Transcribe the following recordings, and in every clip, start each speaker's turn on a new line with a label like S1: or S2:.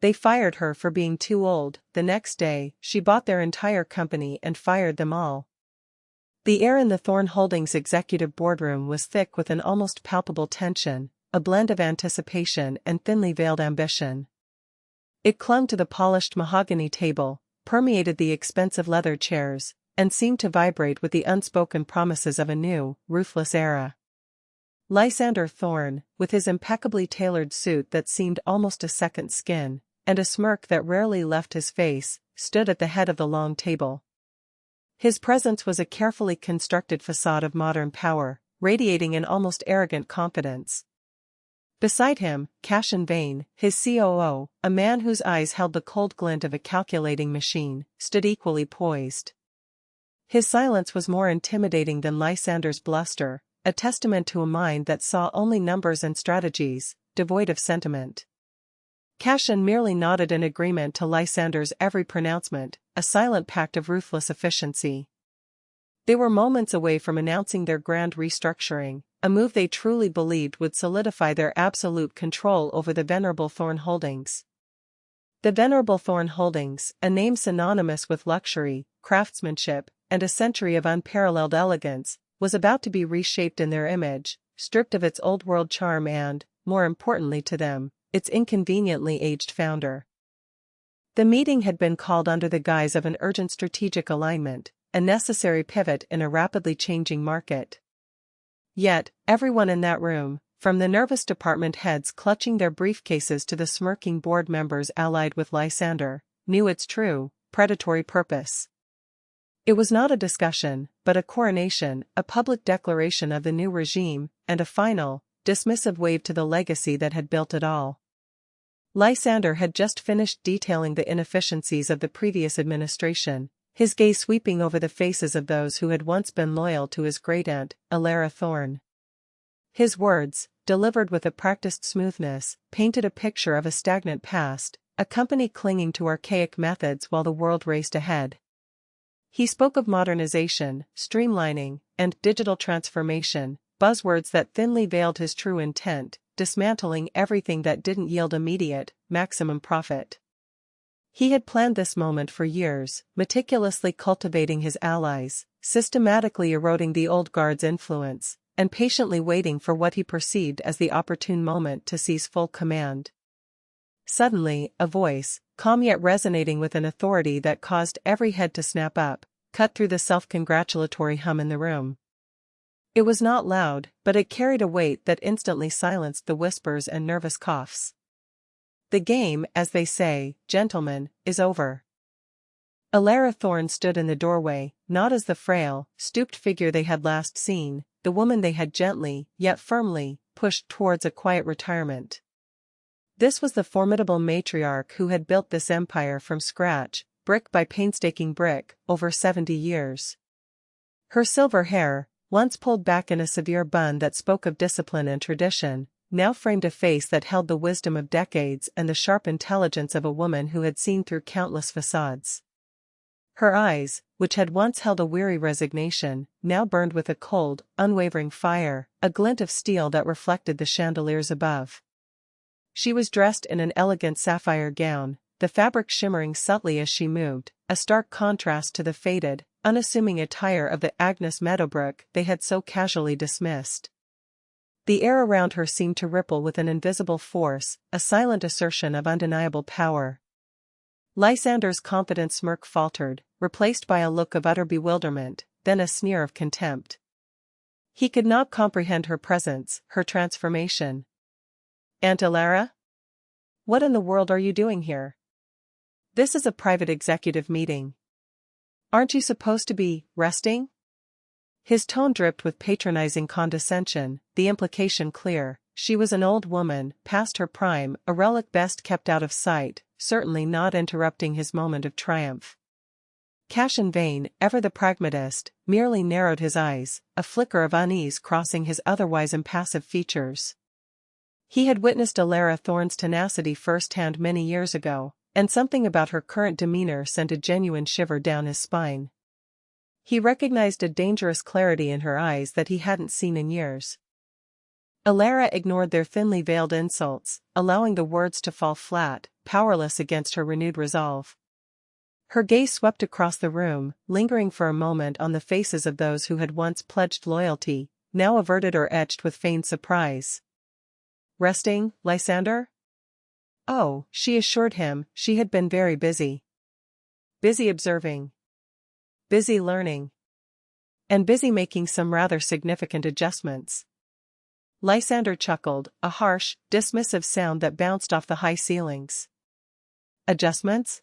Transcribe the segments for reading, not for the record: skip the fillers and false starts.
S1: They fired her for being too old. The next day, she bought their entire company and fired them all. The air in the Thorne Holdings executive boardroom was thick with an almost palpable tension, a blend of anticipation and thinly veiled ambition. It clung to the polished mahogany table, permeated the expensive leather chairs, and seemed to vibrate with the unspoken promises of a new, ruthless era. Lysander Thorne, with his impeccably tailored suit that seemed almost a second skin, and a smirk that rarely left his face, stood at the head of the long table. His presence was a carefully constructed facade of modern power, radiating an almost arrogant confidence. Beside him, Cassian Vane, his COO, a man whose eyes held the cold glint of a calculating machine, stood equally poised. His silence was more intimidating than Lysander's bluster, a testament to a mind that saw only numbers and strategies, devoid of sentiment. Cassian merely nodded in agreement to Lysander's every pronouncement, a silent pact of ruthless efficiency. They were moments away from announcing their grand restructuring, a move they truly believed would solidify their absolute control over the venerable Thorne Holdings. The venerable Thorne Holdings, a name synonymous with luxury, craftsmanship, and a century of unparalleled elegance, was about to be reshaped in their image, stripped of its old-world charm and, more importantly to them, its inconveniently aged founder. The meeting had been called under the guise of an urgent strategic alignment, a necessary pivot in a rapidly changing market. Yet, everyone in that room, from the nervous department heads clutching their briefcases to the smirking board members allied with Lysander, knew its true, predatory purpose. It was not a discussion, but a coronation, a public declaration of the new regime, and a final, dismissive wave to the legacy that had built it all. Lysander had just finished detailing the inefficiencies of the previous administration, his gaze sweeping over the faces of those who had once been loyal to his great-aunt, Alara Thorne. His words, delivered with a practiced smoothness, painted a picture of a stagnant past, a company clinging to archaic methods while the world raced ahead. He spoke of modernization, streamlining, and digital transformation, buzzwords that thinly veiled his true intent, dismantling everything that didn't yield immediate, maximum profit. He had planned this moment for years, meticulously cultivating his allies, systematically eroding the old guard's influence, and patiently waiting for what he perceived as the opportune moment to seize full command. Suddenly, a voice, calm yet resonating with an authority that caused every head to snap up, cut through the self-congratulatory hum in the room. It was not loud, but it carried a weight that instantly silenced the whispers and nervous coughs. The game, as they say, gentlemen, is over. Alara Thorne stood in the doorway, not as the frail, stooped figure they had last seen, the woman they had gently, yet firmly, pushed towards a quiet retirement. This was the formidable matriarch who had built this empire from scratch, brick by painstaking brick, over 70 years. Her silver hair, once pulled back in a severe bun that spoke of discipline and tradition, now framed a face that held the wisdom of decades and the sharp intelligence of a woman who had seen through countless facades. Her eyes, which had once held a weary resignation, now burned with a cold, unwavering fire, a glint of steel that reflected the chandeliers above. She was dressed in an elegant sapphire gown, the fabric shimmering subtly as she moved, a stark contrast to the faded, unassuming attire of the Agnes Meadowbrook they had so casually dismissed. The air around her seemed to ripple with an invisible force, a silent assertion of undeniable power. Lysander's confident smirk faltered, replaced by a look of utter bewilderment, then a sneer of contempt. He could not comprehend her presence, her transformation. "Aunt Alara? What in the world are you doing here? This is a private executive meeting. Aren't you supposed to be resting?" His tone dripped with patronizing condescension, the implication clear. She was an old woman, past her prime, a relic best kept out of sight, certainly not interrupting his moment of triumph. Cassian Vane, ever the pragmatist, merely narrowed his eyes, a flicker of unease crossing his otherwise impassive features. He had witnessed Alara Thorne's tenacity firsthand many years ago, and something about her current demeanor sent a genuine shiver down his spine. He recognized a dangerous clarity in her eyes that he hadn't seen in years. Alara ignored their thinly veiled insults, allowing the words to fall flat, powerless against her renewed resolve. Her gaze swept across the room, lingering for a moment on the faces of those who had once pledged loyalty, now averted or etched with feigned surprise. "Resting, Lysander?" "Oh," she assured him, she had been very busy. Busy observing. Busy learning. And busy making some rather significant adjustments. Lysander chuckled, a harsh, dismissive sound that bounced off the high ceilings. "Adjustments?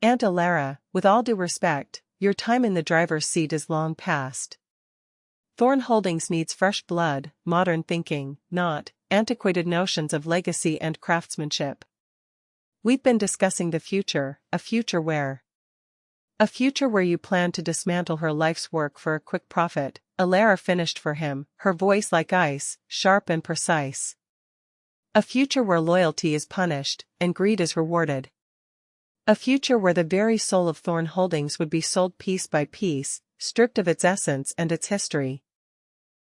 S1: Aunt Alara, with all due respect, your time in the driver's seat is long past. Thorn Holdings needs fresh blood, modern thinking, not antiquated notions of legacy and craftsmanship. We've been discussing the future, a future where you plan to dismantle her life's work for a quick profit," Alara finished for him, her voice like ice, sharp and precise. "A future where loyalty is punished, and greed is rewarded. A future where the very soul of Thorn Holdings would be sold piece by piece, stripped of its essence and its history."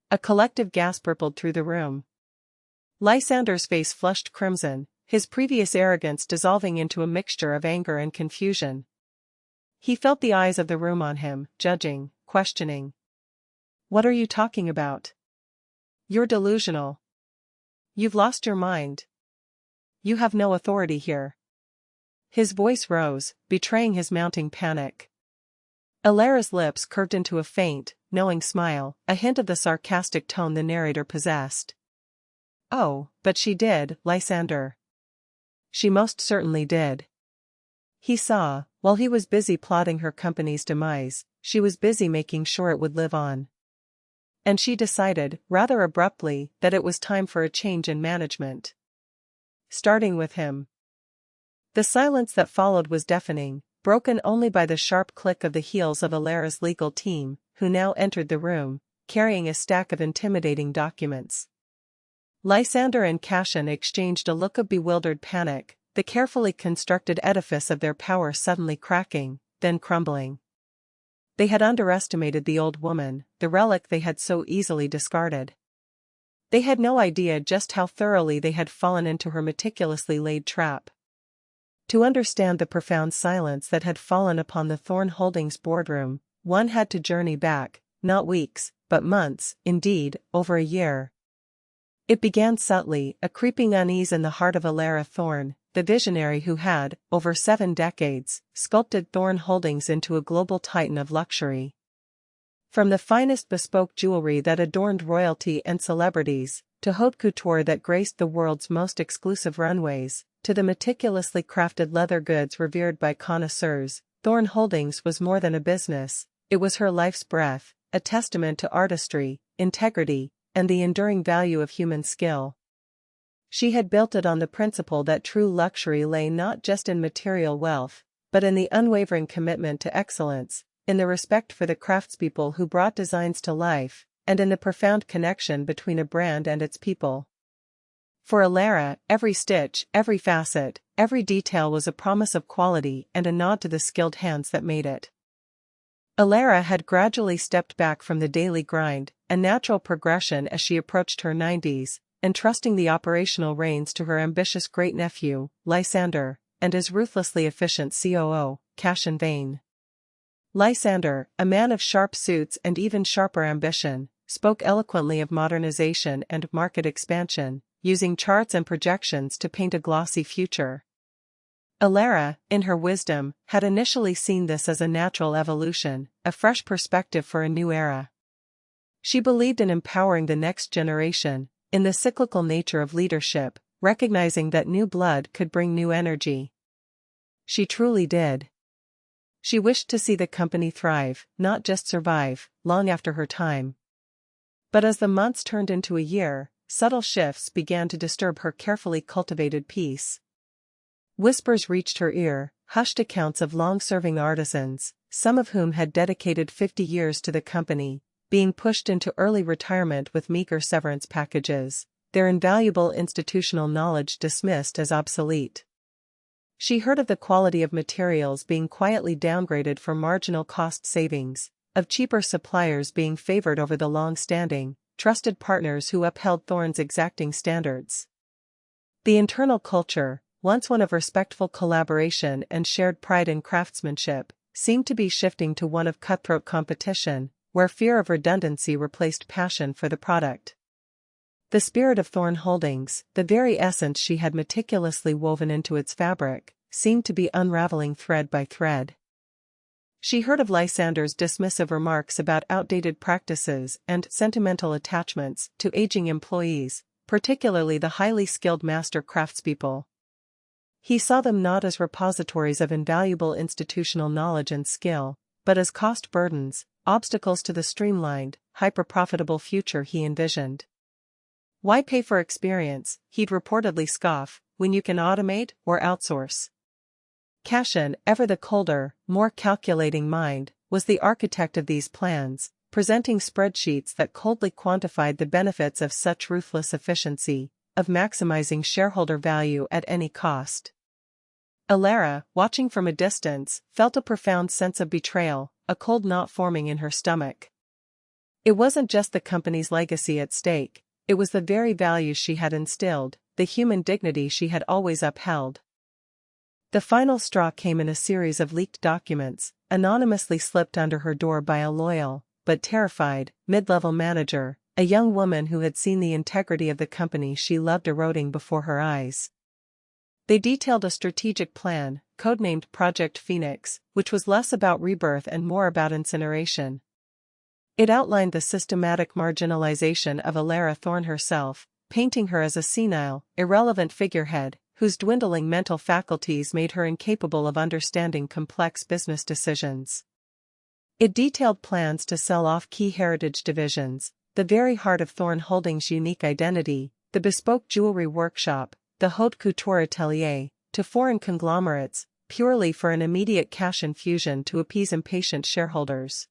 S1: A collective gasp rippled through the room. Lysander's face flushed crimson, his previous arrogance dissolving into a mixture of anger and confusion. He felt the eyes of the room on him, judging, questioning. "What are you talking about? You're delusional. You've lost your mind. You have no authority here." His voice rose, betraying his mounting panic. Alara's lips curved into a faint, knowing smile, a hint of the sarcastic tone the narrator possessed. "Oh, but she did, Lysander. She most certainly did." He saw, while he was busy plotting her company's demise, she was busy making sure it would live on. And she decided, rather abruptly, that it was time for a change in management. Starting with him. The silence that followed was deafening, broken only by the sharp click of the heels of Alara's legal team, who now entered the room, carrying a stack of intimidating documents. Lysander and Cashin exchanged a look of bewildered panic, the carefully constructed edifice of their power suddenly cracking, then crumbling. They had underestimated the old woman, the relic they had so easily discarded. They had no idea just how thoroughly they had fallen into her meticulously laid trap. To understand the profound silence that had fallen upon the Thorn Holdings boardroom, one had to journey back, not weeks, but months, indeed, over a year. It began subtly, a creeping unease in the heart of Alara Thorn, the visionary who had, over 7 decades, sculpted Thorn Holdings into a global titan of luxury. From the finest bespoke jewelry that adorned royalty and celebrities, to haute couture that graced the world's most exclusive runways, to the meticulously crafted leather goods revered by connoisseurs, Thorn Holdings was more than a business, it was her life's breath, a testament to artistry, integrity, and the enduring value of human skill. She had built it on the principle that true luxury lay not just in material wealth, but in the unwavering commitment to excellence, in the respect for the craftspeople who brought designs to life, and in the profound connection between a brand and its people. For Alara, every stitch, every facet, every detail was a promise of quality and a nod to the skilled hands that made it. Alara had gradually stepped back from the daily grind, a natural progression as she approached her 90s, entrusting the operational reins to her ambitious great-nephew, Lysander, and his ruthlessly efficient COO, Cashin Vane. Lysander, a man of sharp suits and even sharper ambition, spoke eloquently of modernization and market expansion, using charts and projections to paint a glossy future. Alara, in her wisdom, had initially seen this as a natural evolution, a fresh perspective for a new era. She believed in empowering the next generation, in the cyclical nature of leadership, recognizing that new blood could bring new energy. She truly did. She wished to see the company thrive, not just survive, long after her time. But as the months turned into a year, subtle shifts began to disturb her carefully cultivated peace. Whispers reached her ear, hushed accounts of long-serving artisans, some of whom had dedicated 50 years to the company, being pushed into early retirement with meager severance packages, their invaluable institutional knowledge dismissed as obsolete. She heard of the quality of materials being quietly downgraded for marginal cost savings, of cheaper suppliers being favored over the long-standing, trusted partners who upheld Thorne's exacting standards. The internal culture, once one of respectful collaboration and shared pride in craftsmanship, seemed to be shifting to one of cutthroat competition, where fear of redundancy replaced passion for the product. The spirit of Thorne Holdings, the very essence she had meticulously woven into its fabric, seemed to be unraveling thread by thread. She heard of Lysander's dismissive remarks about outdated practices and sentimental attachments to aging employees, particularly the highly skilled master craftspeople. He saw them not as repositories of invaluable institutional knowledge and skill, but as cost burdens, obstacles to the streamlined, hyper-profitable future he envisioned. Why pay for experience, he'd reportedly scoff, when you can automate or outsource? Cashin, ever the colder, more calculating mind, was the architect of these plans, presenting spreadsheets that coldly quantified the benefits of such ruthless efficiency, of maximizing shareholder value at any cost. Elara, watching from a distance, felt a profound sense of betrayal, a cold knot forming in her stomach. It wasn't just the company's legacy at stake, it was the very values she had instilled, the human dignity she had always upheld. The final straw came in a series of leaked documents, anonymously slipped under her door by a loyal, but terrified, mid-level manager, a young woman who had seen the integrity of the company she loved eroding before her eyes. They detailed a strategic plan, codenamed Project Phoenix, which was less about rebirth and more about incineration. It outlined the systematic marginalization of Elara Thorne herself, painting her as a senile, irrelevant figurehead, whose dwindling mental faculties made her incapable of understanding complex business decisions. It detailed plans to sell off key heritage divisions, the very heart of Thorne Holdings' unique identity, the bespoke jewelry workshop, the haute couture atelier, to foreign conglomerates, purely for an immediate cash infusion to appease impatient shareholders.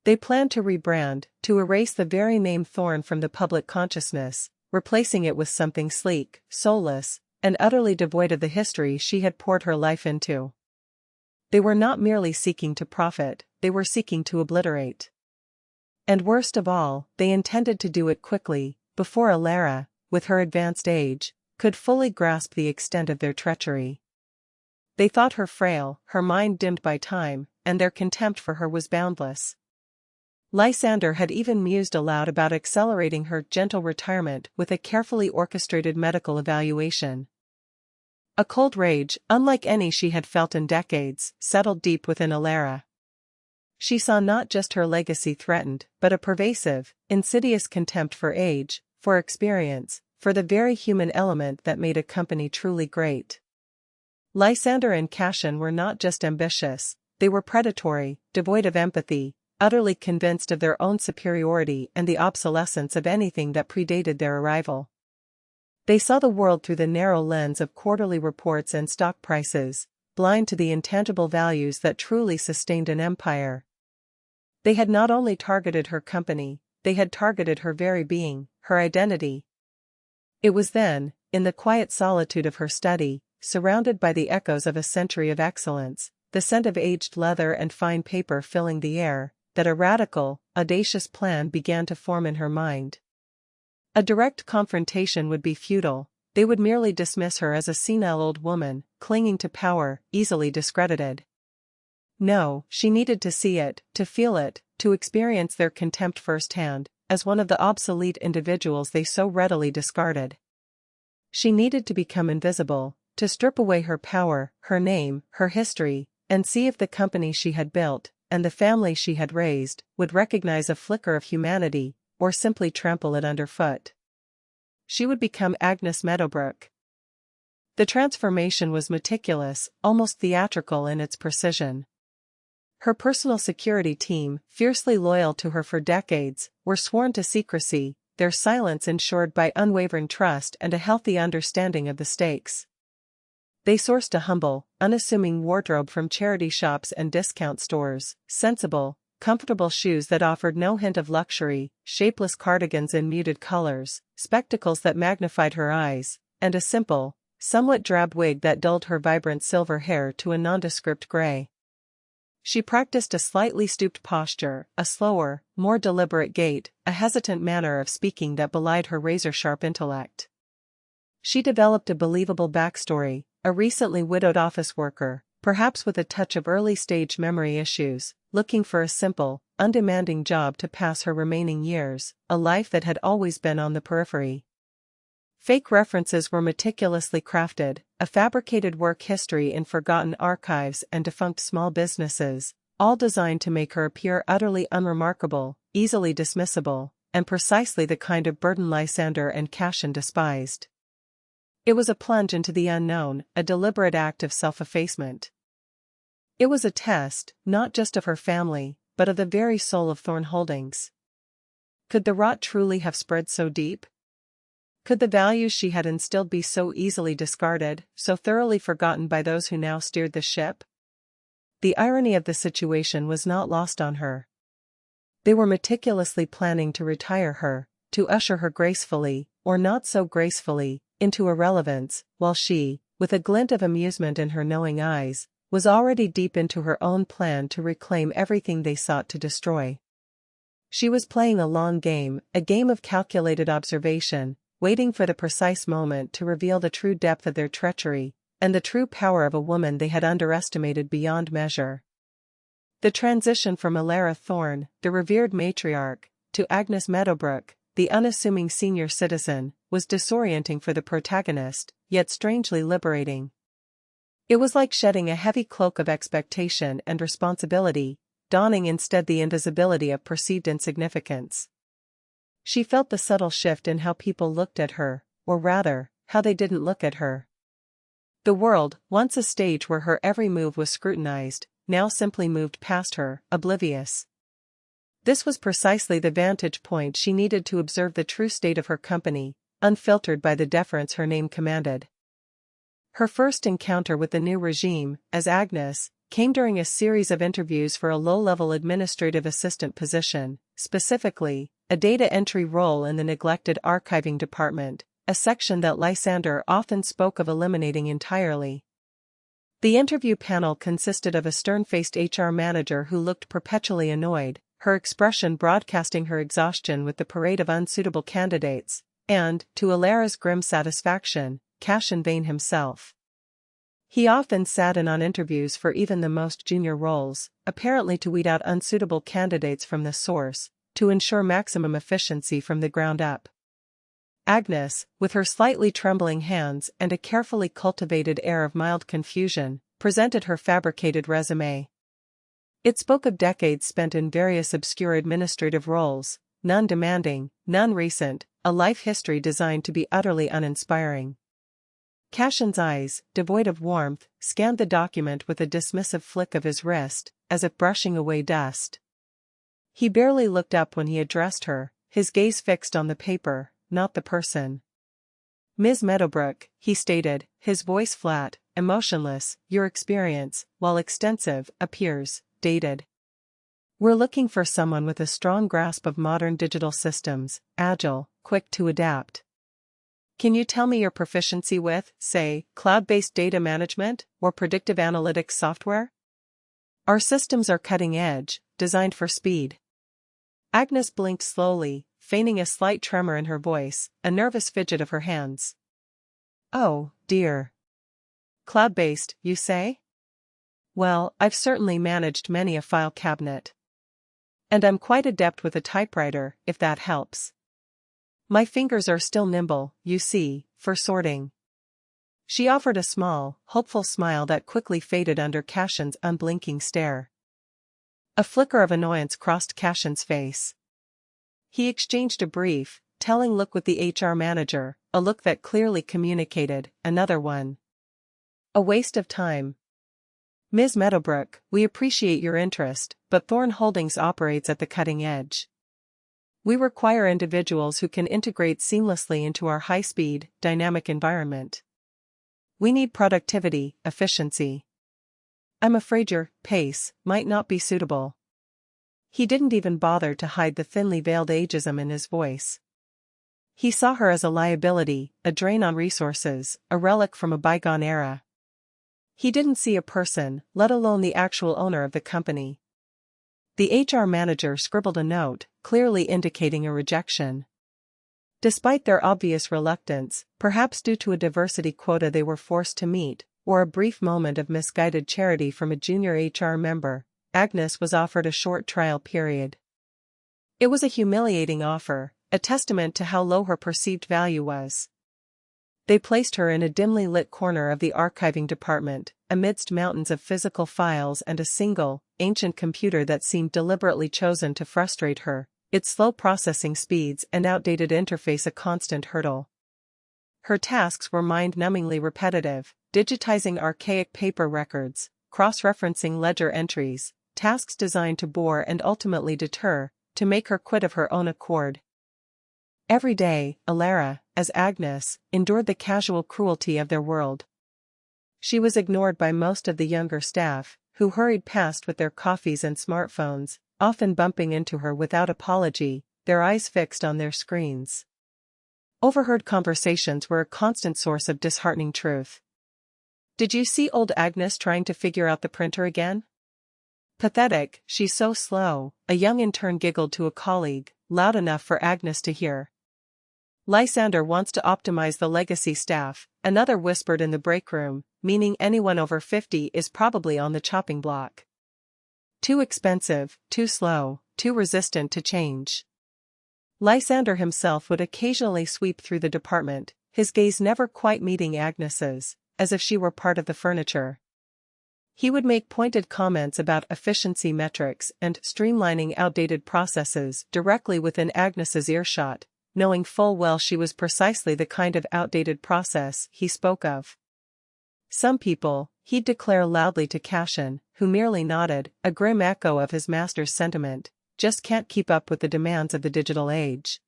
S1: They planned to rebrand, to erase the very name Thorne from the public consciousness, replacing it with something sleek, soulless, and utterly devoid of the history she had poured her life into. They were not merely seeking to profit, they were seeking to obliterate. And worst of all, they intended to do it quickly, before Elara, with her advanced age, could fully grasp the extent of their treachery. They thought her frail, her mind dimmed by time, and their contempt for her was boundless. Lysander had even mused aloud about accelerating her gentle retirement with a carefully orchestrated medical evaluation. A cold rage, unlike any she had felt in decades, settled deep within Elara. She saw not just her legacy threatened, but a pervasive, insidious contempt for age, for experience, for the very human element that made a company truly great. Lysander and Cashin were not just ambitious, they were predatory, devoid of empathy, utterly convinced of their own superiority and the obsolescence of anything that predated their arrival. They saw the world through the narrow lens of quarterly reports and stock prices, blind to the intangible values that truly sustained an empire. They had not only targeted her company, they had targeted her very being, her identity. It was then, in the quiet solitude of her study, surrounded by the echoes of a century of excellence, the scent of aged leather and fine paper filling the air, that a radical, audacious plan began to form in her mind. A direct confrontation would be futile, they would merely dismiss her as a senile old woman, clinging to power, easily discredited. No, she needed to see it, to feel it, to experience their contempt firsthand, as one of the obsolete individuals they so readily discarded. She needed to become invisible, to strip away her power, her name, her history, and see if the company she had built, and the family she had raised, would recognize a flicker of humanity, or simply trample it underfoot. She would become Agnes Meadowbrook. The transformation was meticulous, almost theatrical in its precision. Her personal security team, fiercely loyal to her for decades, were sworn to secrecy, their silence ensured by unwavering trust and a healthy understanding of the stakes. They sourced a humble, unassuming wardrobe from charity shops and discount stores, sensible, comfortable shoes that offered no hint of luxury, shapeless cardigans in muted colors, spectacles that magnified her eyes, and a simple, somewhat drab wig that dulled her vibrant silver hair to a nondescript gray. She practiced a slightly stooped posture, a slower, more deliberate gait, a hesitant manner of speaking that belied her razor-sharp intellect. She developed a believable backstory, a recently widowed office worker, perhaps with a touch of early-stage memory issues, looking for a simple, undemanding job to pass her remaining years, a life that had always been on the periphery. Fake references were meticulously crafted, a fabricated work history in forgotten archives and defunct small businesses, all designed to make her appear utterly unremarkable, easily dismissible, and precisely the kind of burden Lysander and Cashin despised. It was a plunge into the unknown, a deliberate act of self-effacement. It was a test, not just of her family, but of the very soul of Thorn Holdings. Could the rot truly have spread so deep? Could the values she had instilled be so easily discarded, so thoroughly forgotten by those who now steered the ship? The irony of the situation was not lost on her. They were meticulously planning to retire her, to usher her gracefully, or not so gracefully, into irrelevance, while she, with a glint of amusement in her knowing eyes, was already deep into her own plan to reclaim everything they sought to destroy. She was playing a long game, a game of calculated observation, waiting for the precise moment to reveal the true depth of their treachery, and the true power of a woman they had underestimated beyond measure. The transition from Alara Thorne, the revered matriarch, to Agnes Meadowbrook, the unassuming senior citizen, was disorienting for the protagonist, yet strangely liberating. It was like shedding a heavy cloak of expectation and responsibility, donning instead the invisibility of perceived insignificance. She felt the subtle shift in how people looked at her, or rather, how they didn't look at her. The world, once a stage where her every move was scrutinized, now simply moved past her, oblivious. This was precisely the vantage point she needed to observe the true state of her company, unfiltered by the deference her name commanded. Her first encounter with the new regime, as Agnes, came during a series of interviews for a low-level administrative assistant position, specifically, a data entry role in the neglected archiving department, a section that Lysander often spoke of eliminating entirely. The interview panel consisted of a stern-faced HR manager who looked perpetually annoyed, her expression broadcasting her exhaustion with the parade of unsuitable candidates, and, to Alara's grim satisfaction, Cashin Vane himself. He often sat in on interviews for even the most junior roles, apparently to weed out unsuitable candidates from the source, to ensure maximum efficiency from the ground up. Agnes, with her slightly trembling hands and a carefully cultivated air of mild confusion, presented her fabricated resume. It spoke of decades spent in various obscure administrative roles, none demanding, none recent, a life history designed to be utterly uninspiring. Cashin's eyes, devoid of warmth, scanned the document with a dismissive flick of his wrist, as if brushing away dust. He barely looked up when he addressed her, his gaze fixed on the paper, not the person. "Ms. Meadowbrook," he stated, his voice flat, emotionless, "your experience, while extensive, appears dated. We're looking for someone with a strong grasp of modern digital systems, agile, quick to adapt. Can you tell me your proficiency with, say, cloud-based data management or predictive analytics software? Our systems are cutting edge, designed for speed." Agnes blinked slowly, feigning a slight tremor in her voice, a nervous fidget of her hands. "Oh, dear. Cloud-based, you say? Well, I've certainly managed many a file cabinet. And I'm quite adept with a typewriter, if that helps. My fingers are still nimble, you see, for sorting." She offered a small, hopeful smile that quickly faded under Cashin's unblinking stare. A flicker of annoyance crossed Cashin's face. He exchanged a brief, telling look with the HR manager, a look that clearly communicated, another one. "A waste of time. Ms. Meadowbrook, we appreciate your interest, but Thorn Holdings operates at the cutting edge. We require individuals who can integrate seamlessly into our high-speed, dynamic environment. We need productivity, efficiency. I'm afraid your pace might not be suitable." He didn't even bother to hide the thinly veiled ageism in his voice. He saw her as a liability, a drain on resources, a relic from a bygone era. He didn't see a person, let alone the actual owner of the company. The HR manager scribbled a note, clearly indicating a rejection. Despite their obvious reluctance, perhaps due to a diversity quota they were forced to meet, or a brief moment of misguided charity from a junior HR member, Agnes was offered a short trial period. It was a humiliating offer, a testament to how low her perceived value was. They placed her in a dimly lit corner of the archiving department, amidst mountains of physical files and a single, ancient computer that seemed deliberately chosen to frustrate her, its slow processing speeds and outdated interface a constant hurdle. Her tasks were mind-numbingly repetitive, digitizing archaic paper records, cross-referencing ledger entries, tasks designed to bore and ultimately deter, to make her quit of her own accord. Every day, Alara, as Agnes, endured the casual cruelty of their world. She was ignored by most of the younger staff, who hurried past with their coffees and smartphones, often bumping into her without apology, their eyes fixed on their screens. Overheard conversations were a constant source of disheartening truth. "Did you see old Agnes trying to figure out the printer again? Pathetic, she's so slow," a young intern giggled to a colleague, loud enough for Agnes to hear. "Lysander wants to optimize the legacy staff," another whispered in the break room, meaning anyone over 50 is probably on the chopping block. Too expensive, too slow, too resistant to change. Lysander himself would occasionally sweep through the department, his gaze never quite meeting Agnes's, as if she were part of the furniture. He would make pointed comments about efficiency metrics and streamlining outdated processes directly within Agnes's earshot, knowing full well she was precisely the kind of outdated process he spoke of. "Some people," he'd declare loudly to Cashin, who merely nodded, a grim echo of his master's sentiment, "just can't keep up with the demands of the digital age.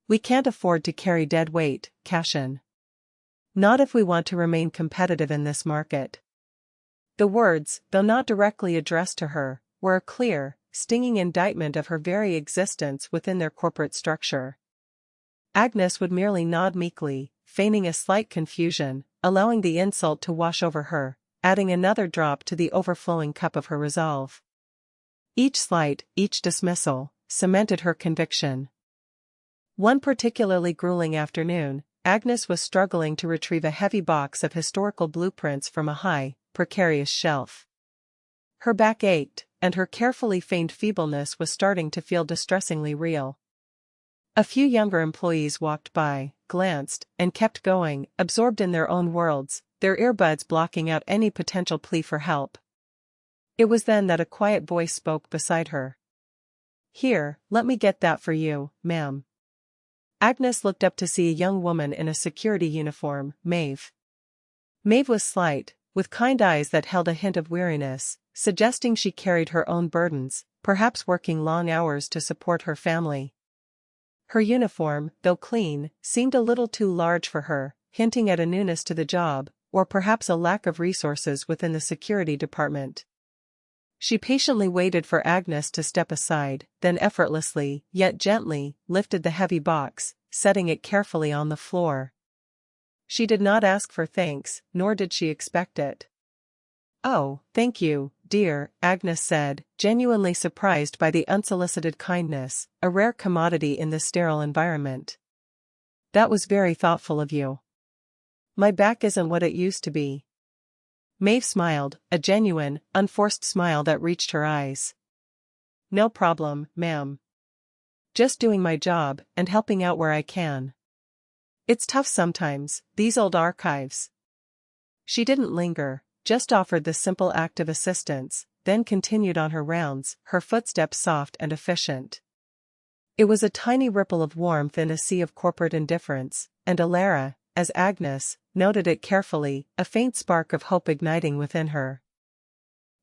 S1: We can't afford to carry dead weight, Cashin. Not if we want to remain competitive in this market." The words, though not directly addressed to her, were a clear, stinging indictment of her very existence within their corporate structure. Agnes would merely nod meekly, feigning a slight confusion, allowing the insult to wash over her, adding another drop to the overflowing cup of her resolve. Each slight, each dismissal, cemented her conviction. One particularly grueling afternoon, Agnes was struggling to retrieve a heavy box of historical blueprints from a high, precarious shelf. Her back ached, and her carefully feigned feebleness was starting to feel distressingly real. A few younger employees walked by, glanced, and kept going, absorbed in their own worlds, their earbuds blocking out any potential plea for help. It was then that a quiet voice spoke beside her. "Here, let me get that for you, ma'am." Agnes looked up to see a young woman in a security uniform, Maeve. Maeve was slight, with kind eyes that held a hint of weariness, suggesting she carried her own burdens, perhaps working long hours to support her family. Her uniform, though clean, seemed a little too large for her, hinting at a newness to the job, or perhaps a lack of resources within the security department. She patiently waited for Agnes to step aside, then effortlessly, yet gently, lifted the heavy box, setting it carefully on the floor. She did not ask for thanks, nor did she expect it. "Oh, thank you, dear," Agnes said, genuinely surprised by the unsolicited kindness, a rare commodity in this sterile environment. "That was very thoughtful of you. My back isn't what it used to be." Maeve smiled, a genuine, unforced smile that reached her eyes. "No problem, ma'am. Just doing my job and helping out where I can. It's tough sometimes, these old archives." She didn't linger, just offered the simple act of assistance, then continued on her rounds, her footsteps soft and efficient. It was a tiny ripple of warmth in a sea of corporate indifference, and Alara, as Agnes, noted it carefully, a faint spark of hope igniting within her.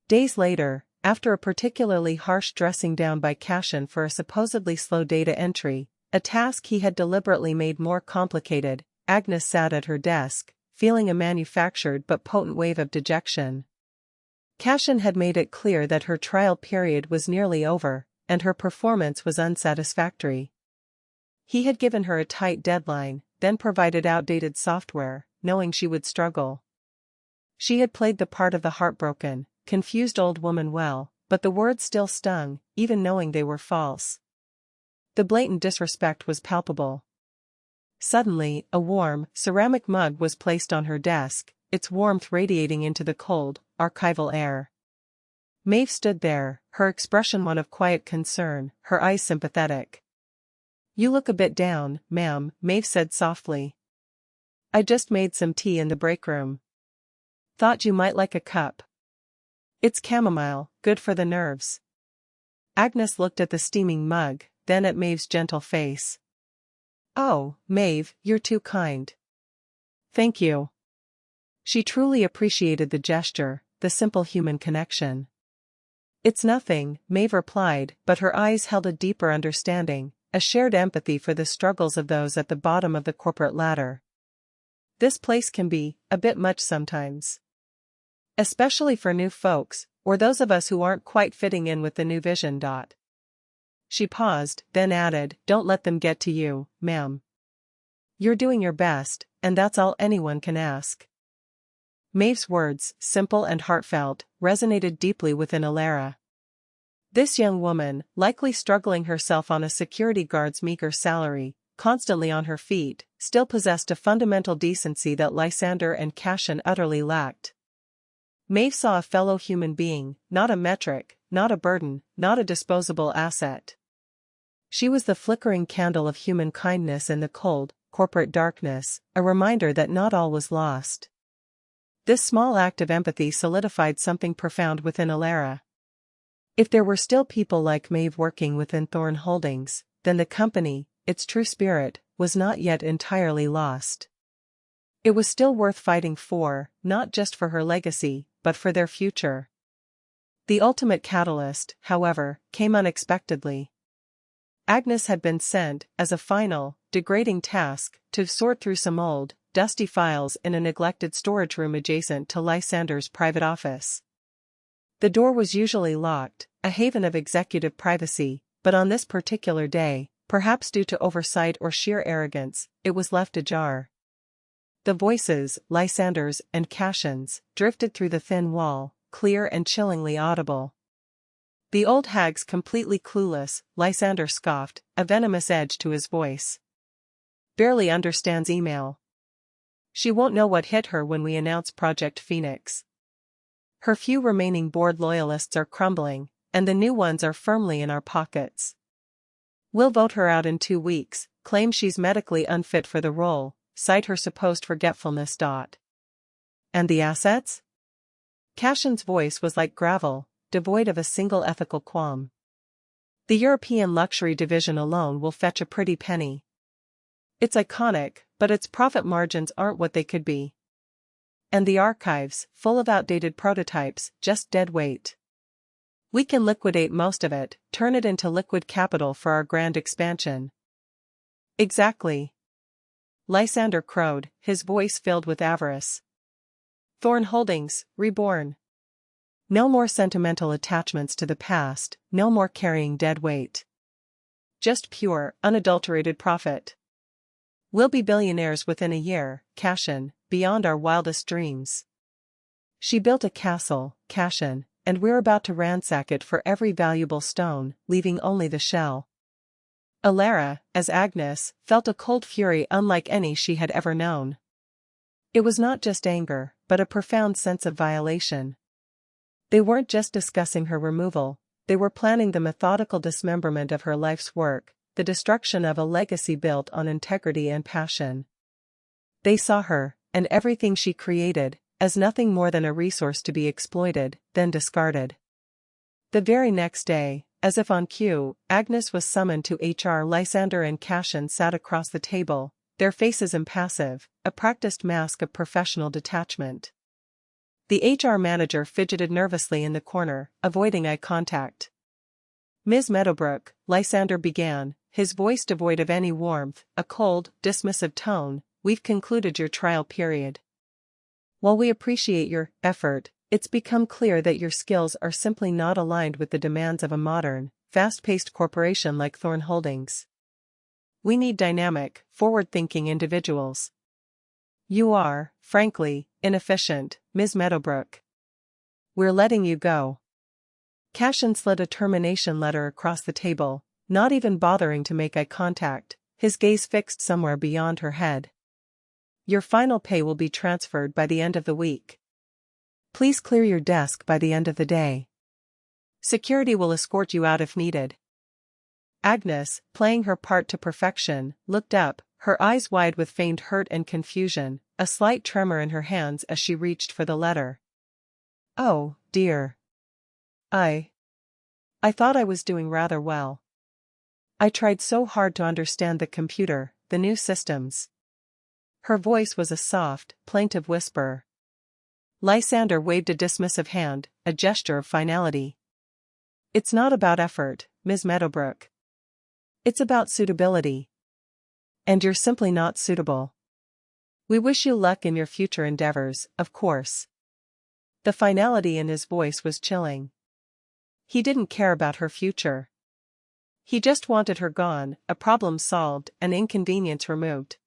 S1: Days later, after a particularly harsh dressing down by Cashin for a supposedly slow data entry, a task he had deliberately made more complicated, Agnes sat at her desk, feeling a manufactured but potent wave of dejection. Cashin had made it clear that her trial period was nearly over, and her performance was unsatisfactory. He had given her a tight deadline, then provided outdated software, knowing she would struggle. She had played the part of the heartbroken, confused old woman well, but the words still stung, even knowing they were false. The blatant disrespect was palpable. Suddenly, a warm, ceramic mug was placed on her desk, its warmth radiating into the cold, archival air. Maeve stood there, her expression one of quiet concern, her eyes sympathetic. "You look a bit down, ma'am," Maeve said softly. "I just made some tea in the break room. Thought you might like a cup. It's chamomile, good for the nerves." Agnes looked at the steaming mug, then at Maeve's gentle face. "Oh, Maeve, you're too kind. Thank you." She truly appreciated the gesture, the simple human connection. "It's nothing," Maeve replied, but her eyes held a deeper understanding, a shared empathy for the struggles of those at the bottom of the corporate ladder. "This place can be a bit much sometimes. Especially for new folks, or those of us who aren't quite fitting in with the new vision. She paused, then added, "Don't let them get to you, ma'am. You're doing your best, and that's all anyone can ask." Maeve's words, simple and heartfelt, resonated deeply within Alara. This young woman, likely struggling herself on a security guard's meager salary, constantly on her feet, still possessed a fundamental decency that Lysander and Cassian utterly lacked. Maeve saw a fellow human being, not a metric, not a burden, not a disposable asset. She was the flickering candle of human kindness in the cold, corporate darkness, a reminder that not all was lost. This small act of empathy solidified something profound within Alara. If there were still people like Maeve working within Thorn Holdings, then the company, its true spirit, was not yet entirely lost. It was still worth fighting for, not just for her legacy, but for their future. The ultimate catalyst, however, came unexpectedly. Agnes had been sent, as a final, degrading task, to sort through some old, dusty files in a neglected storage room adjacent to Lysander's private office. The door was usually locked, a haven of executive privacy, but on this particular day, perhaps due to oversight or sheer arrogance, it was left ajar. The voices, Lysander's and Cassian's, drifted through the thin wall, clear and chillingly audible. "The old hag's completely clueless," Lysander scoffed, a venomous edge to his voice. "Barely understands email. She won't know what hit her when we announce Project Phoenix. Her few remaining board loyalists are crumbling, and the new ones are firmly in our pockets. We'll vote her out in 2 weeks, claim she's medically unfit for the role, cite her supposed forgetfulness. And the assets?" Cassian's voice was like gravel, devoid of a single ethical qualm. "The European luxury division alone will fetch a pretty penny. It's iconic, but its profit margins aren't what they could be. And the archives, full of outdated prototypes, just dead weight. We can liquidate most of it, turn it into liquid capital for our grand expansion." "Exactly." Lysander crowed, his voice filled with avarice. "Thorn Holdings, reborn. No more sentimental attachments to the past, no more carrying dead weight. Just pure, unadulterated profit. We'll be billionaires within a year, Cassian, beyond our wildest dreams. She built a castle, Cassian, and we're about to ransack it for every valuable stone, leaving only the shell." Alara, as Agnes, felt a cold fury unlike any she had ever known. It was not just anger, but a profound sense of violation. They weren't just discussing her removal, they were planning the methodical dismemberment of her life's work, the destruction of a legacy built on integrity and passion. They saw her, and everything she created, as nothing more than a resource to be exploited, then discarded. The very next day, as if on cue, Agnes was summoned to HR. Lysander and Cassian sat across the table, their faces impassive, a practiced mask of professional detachment. The HR manager fidgeted nervously in the corner, avoiding eye contact. "Ms. Meadowbrook," Lysander began, his voice devoid of any warmth, a cold, dismissive tone, "we've concluded your trial period. While we appreciate your effort, it's become clear that your skills are simply not aligned with the demands of a modern, fast-paced corporation like Thorn Holdings. We need dynamic, forward-thinking individuals. You are, frankly, inefficient, Ms. Meadowbrook. We're letting you go. Cashin slid a termination letter across the table, not even bothering to make eye contact, his gaze fixed somewhere beyond her head. Your final pay will be transferred by the end of the week. Please clear your desk by the end of the day. Security will escort you out if needed. Agnes, playing her part to perfection, looked up, her eyes wide with feigned hurt and confusion, a slight tremor in her hands as she reached for the letter. Oh, dear. I thought I was doing rather well. I tried so hard to understand the computer, the new systems. Her voice was a soft, plaintive whisper. Lysander waved a dismissive hand, a gesture of finality. It's not about effort, Ms. Meadowbrook. It's about suitability. And you're simply not suitable. We wish you luck in your future endeavors, of course. The finality in his voice was chilling. He didn't care about her future. He just wanted her gone, a problem solved, an inconvenience removed.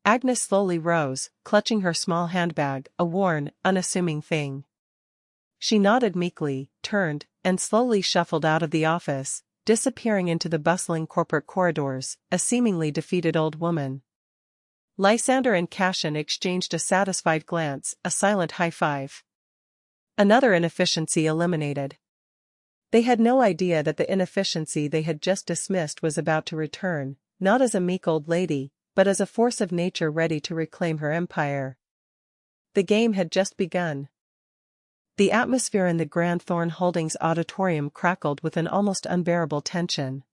S1: Agnes slowly rose, clutching her small handbag, a worn, unassuming thing. She nodded meekly, turned, and slowly shuffled out of the office, disappearing into the bustling corporate corridors, a seemingly defeated old woman. Lysander and Cashin exchanged a satisfied glance, a silent high five. Another inefficiency eliminated. They had no idea that the inefficiency they had just dismissed was about to return, not as a meek old lady, but as a force of nature ready to reclaim her empire. The game had just begun. The atmosphere in the Grand Thorn Holdings auditorium crackled with an almost unbearable tension.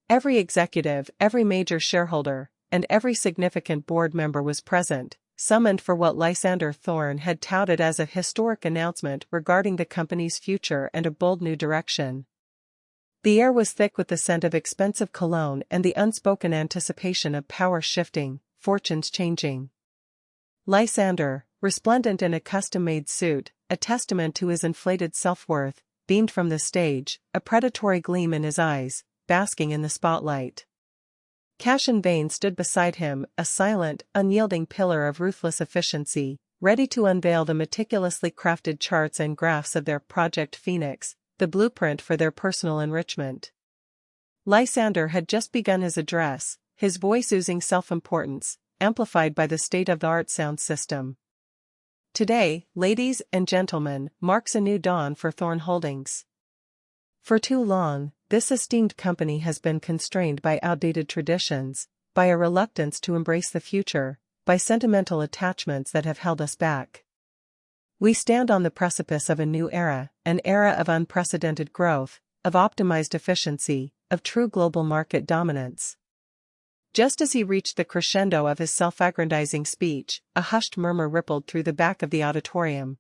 S1: Every executive, every major shareholder, and every significant board member was present, summoned for what Lysander Thorn had touted as a historic announcement regarding the company's future and a bold new direction. The air was thick with the scent of expensive cologne and the unspoken anticipation of power shifting, fortunes changing. Lysander, resplendent in a custom-made suit, a testament to his inflated self-worth, beamed from the stage, a predatory gleam in his eyes, basking in the spotlight. Cashin Vane stood beside him, a silent, unyielding pillar of ruthless efficiency, ready to unveil the meticulously crafted charts and graphs of their Project Phoenix, the blueprint for their personal enrichment. Lysander had just begun his address, his voice oozing self-importance, amplified by the state-of-the-art sound system. Today, ladies and gentlemen, marks a new dawn for Thorn Holdings. For too long, this esteemed company has been constrained by outdated traditions, by a reluctance to embrace the future, by sentimental attachments that have held us back. We stand on the precipice of a new era, an era of unprecedented growth, of optimized efficiency, of true global market dominance. Just as he reached the crescendo of his self-aggrandizing speech, a hushed murmur rippled through the back of the auditorium.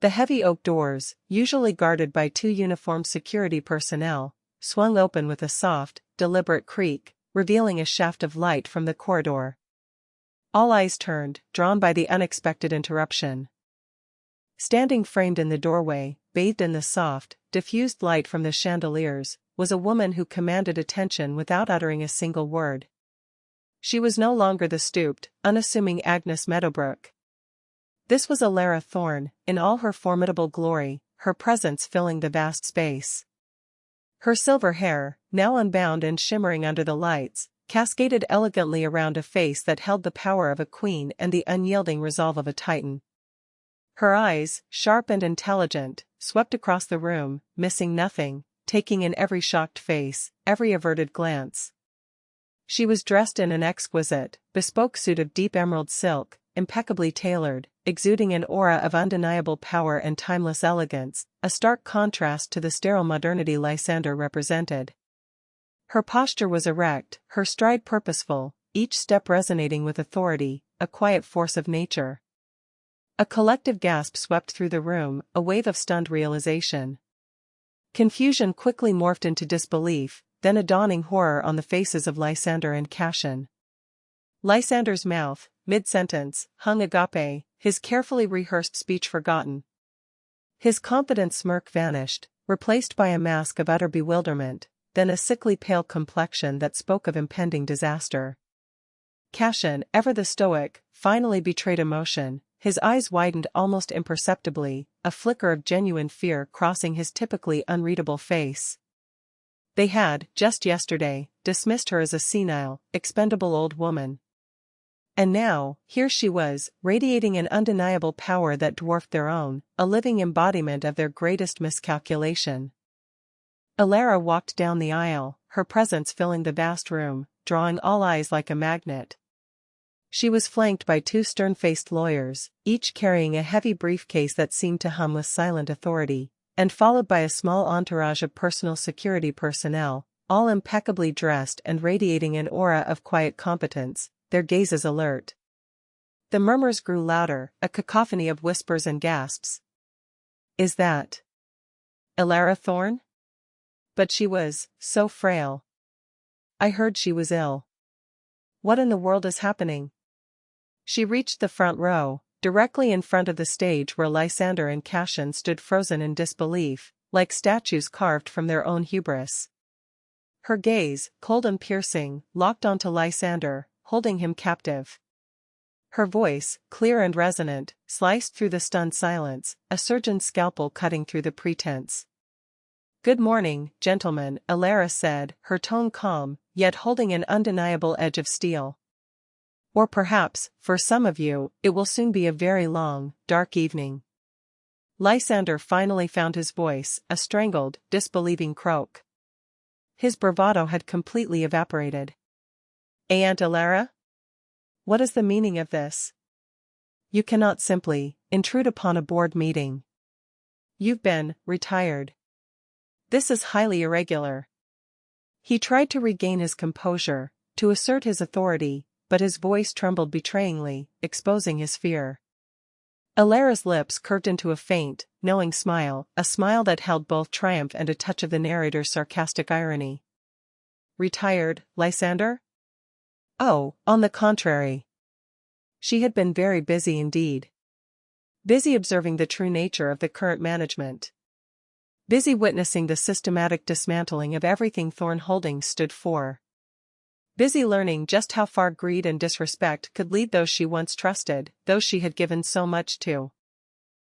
S1: The heavy oak doors, usually guarded by two uniformed security personnel, swung open with a soft, deliberate creak, revealing a shaft of light from the corridor. All eyes turned, drawn by the unexpected interruption. Standing framed in the doorway, bathed in the soft, diffused light from the chandeliers, was a woman who commanded attention without uttering a single word. She was no longer the stooped, unassuming Agnes Meadowbrook. This was Alara Thorn, in all her formidable glory, her presence filling the vast space. Her silver hair, now unbound and shimmering under the lights, cascaded elegantly around a face that held the power of a queen and the unyielding resolve of a titan. Her eyes, sharp and intelligent, swept across the room, missing nothing, taking in every shocked face, every averted glance. She was dressed in an exquisite, bespoke suit of deep emerald silk, impeccably tailored, exuding an aura of undeniable power and timeless elegance, a stark contrast to the sterile modernity Lysander represented. Her posture was erect, her stride purposeful, each step resonating with authority, a quiet force of nature. A collective gasp swept through the room, a wave of stunned realization. Confusion quickly morphed into disbelief, then a dawning horror on the faces of Lysander and Cashin. Lysander's mouth, mid-sentence, hung agape, his carefully rehearsed speech forgotten. His confident smirk vanished, replaced by a mask of utter bewilderment, then a sickly pale complexion that spoke of impending disaster. Cashin, ever the stoic, finally betrayed emotion. His eyes widened almost imperceptibly, a flicker of genuine fear crossing his typically unreadable face. They had, just yesterday, dismissed her as a senile, expendable old woman. And now, here she was, radiating an undeniable power that dwarfed their own, a living embodiment of their greatest miscalculation. Elara walked down the aisle, her presence filling the vast room, drawing all eyes like a magnet. She was flanked by two stern-faced lawyers, each carrying a heavy briefcase that seemed to hum with silent authority, and followed by a small entourage of personal security personnel, all impeccably dressed and radiating an aura of quiet competence, their gazes alert. The murmurs grew louder, a cacophony of whispers and gasps. Is that Elara Thorne? But she was so frail. I heard she was ill. What in the world is happening? She reached the front row, directly in front of the stage where Lysander and Cashin stood frozen in disbelief, like statues carved from their own hubris. Her gaze, cold and piercing, locked onto Lysander, holding him captive. Her voice, clear and resonant, sliced through the stunned silence, a surgeon's scalpel cutting through the pretense. Good morning, gentlemen, Elara said, her tone calm, yet holding an undeniable edge of steel. Or perhaps, for some of you, it will soon be a very long, dark evening. Lysander finally found his voice, a strangled, disbelieving croak. His bravado had completely evaporated. Aunt Elara? What is the meaning of this? You cannot simply intrude upon a board meeting. You've been retired. This is highly irregular. He tried to regain his composure, to assert his authority, but his voice trembled betrayingly, exposing his fear. Elara's lips curved into a faint, knowing smile, a smile that held both triumph and a touch of the narrator's sarcastic irony. Retired, Lysander? Oh, on the contrary. She had been very busy indeed. Busy observing the true nature of the current management. Busy witnessing the systematic dismantling of everything Thorne Holdings stood for. Busy learning just how far greed and disrespect could lead those she once trusted, those she had given so much to.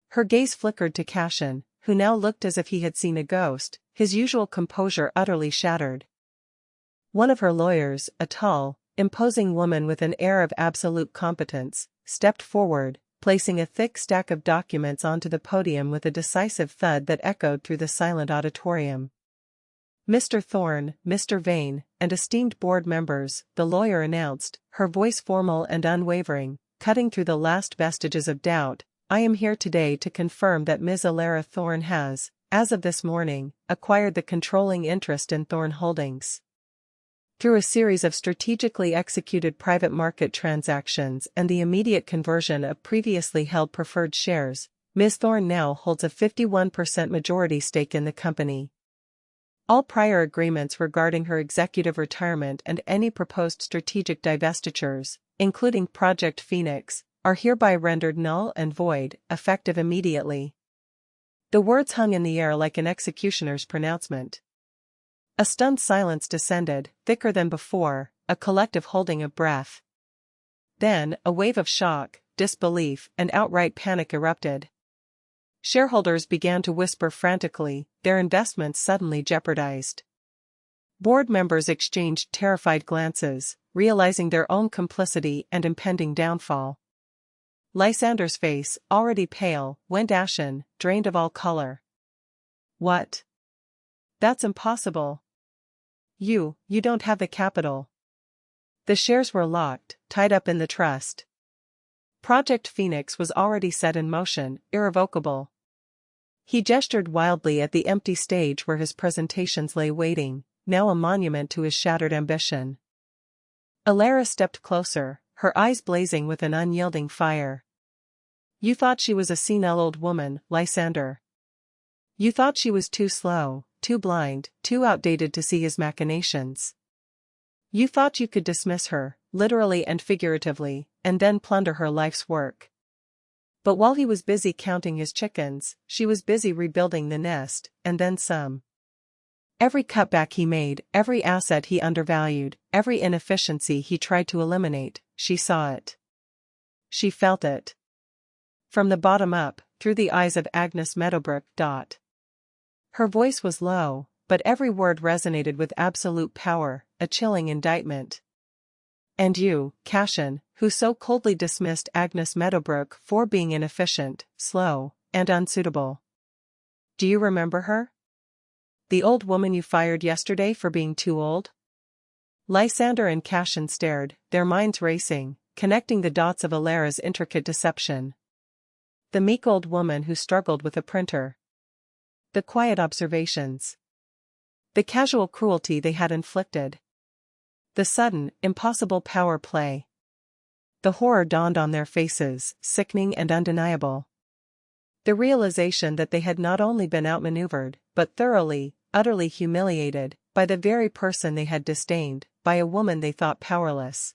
S1: Her gaze flickered to Cashin, who now looked as if he had seen a ghost, his usual composure utterly shattered. One of her lawyers, a tall, imposing woman with an air of absolute competence, stepped forward, placing a thick stack of documents onto the podium with a decisive thud that echoed through the silent auditorium. Mr. Thorne, Mr. Vane, and esteemed board members, the lawyer announced, her voice formal and unwavering, cutting through the last vestiges of doubt, I am here today to confirm that Ms. Elara Thorne has, as of this morning, acquired the controlling interest in Thorne Holdings. Through a series of strategically executed private market transactions and the immediate conversion of previously held preferred shares, Ms. Thorne now holds a 51% majority stake in the company. All prior agreements regarding her executive retirement and any proposed strategic divestitures, including Project Phoenix, are hereby rendered null and void, effective immediately. The words hung in the air like an executioner's pronouncement. A stunned silence descended, thicker than before, a collective holding of breath. Then, a wave of shock, disbelief, and outright panic erupted. Shareholders began to whisper frantically, their investments suddenly jeopardized. Board members exchanged terrified glances, realizing their own complicity and impending downfall. Lysander's face, already pale, went ashen, drained of all color. What? That's impossible. You don't have the capital. The shares were locked, tied up in the trust. Project Phoenix was already set in motion, irrevocable. He gestured wildly at the empty stage where his presentations lay waiting, now a monument to his shattered ambition. Elara stepped closer, her eyes blazing with an unyielding fire. You thought she was a senile old woman, Lysander. You thought she was too slow, too blind, too outdated to see his machinations. You thought you could dismiss her, literally and figuratively, and then plunder her life's work. But while he was busy counting his chickens, she was busy rebuilding the nest, and then some. Every cutback he made, every asset he undervalued, every inefficiency he tried to eliminate, she saw it. She felt it. From the bottom up, through the eyes of Agnes Meadowbrook. Her voice was low, but every word resonated with absolute power, a chilling indictment. And you, Cashin, who so coldly dismissed Agnes Meadowbrook for being inefficient, slow, and unsuitable. Do you remember her? The old woman you fired yesterday for being too old? Lysander and Cashin stared, their minds racing, connecting the dots of Alara's intricate deception. The meek old woman who struggled with a printer. The quiet observations. The casual cruelty they had inflicted. The sudden, impossible power play. The horror dawned on their faces, sickening and undeniable. The realization that they had not only been outmaneuvered, but thoroughly, utterly humiliated, by the very person they had disdained, by a woman they thought powerless.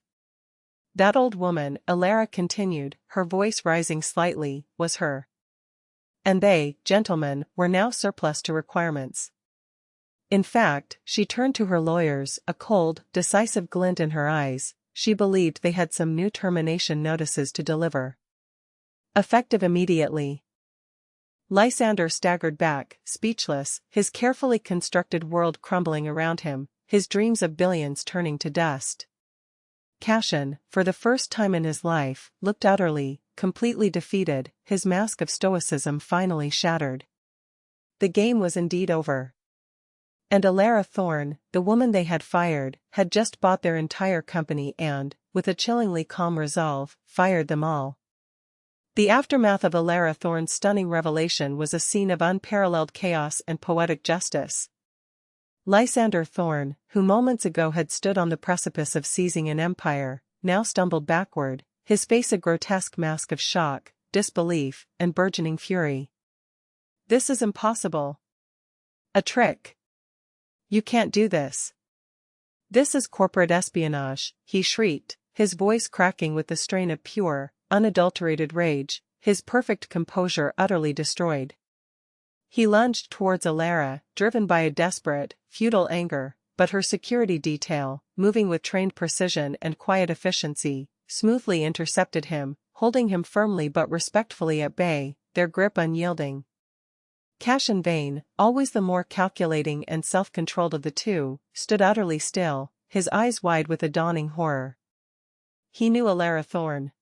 S1: That old woman, Alara continued, her voice rising slightly, was her. And they, gentlemen, were now surplus to requirements. In fact, she turned to her lawyers, a cold, decisive glint in her eyes. She believed they had some new termination notices to deliver. Effective immediately. Lysander staggered back, speechless, his carefully constructed world crumbling around him, his dreams of billions turning to dust. Cashin, for the first time in his life, looked utterly, completely defeated, his mask of stoicism finally shattered. The game was indeed over. And Alara Thorne, the woman they had fired, had just bought their entire company and, with a chillingly calm resolve, fired them all. The aftermath of Alara Thorne's stunning revelation was a scene of unparalleled chaos and poetic justice. Lysander Thorne, who moments ago had stood on the precipice of seizing an empire, now stumbled backward, his face a grotesque mask of shock, disbelief, and burgeoning fury. This is impossible. A trick. You can't do this. This is corporate espionage, he shrieked, his voice cracking with the strain of pure, unadulterated rage, his perfect composure utterly destroyed. He lunged towards Alara, driven by a desperate, futile anger, but her security detail, moving with trained precision and quiet efficiency, smoothly intercepted him, holding him firmly but respectfully at bay, their grip unyielding. Cashin Vane, always the more calculating and self-controlled of the two, stood utterly still, his eyes wide with a dawning horror. He knew Alara Thorne.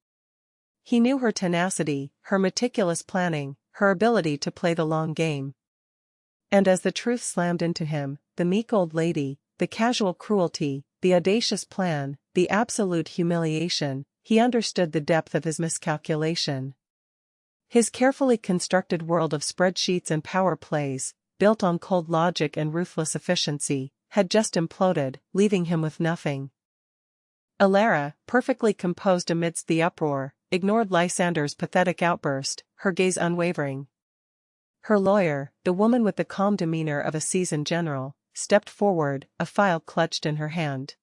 S1: He knew her tenacity, her meticulous planning, her ability to play the long game. And as the truth slammed into him, the meek old lady, the casual cruelty, the audacious plan, the absolute humiliation, he understood the depth of his miscalculation. His carefully constructed world of spreadsheets and power plays, built on cold logic and ruthless efficiency, had just imploded, leaving him with nothing. Alara, perfectly composed amidst the uproar, ignored Lysander's pathetic outburst, her gaze unwavering. Her lawyer, the woman with the calm demeanor of a seasoned general, stepped forward, a file clutched in her hand.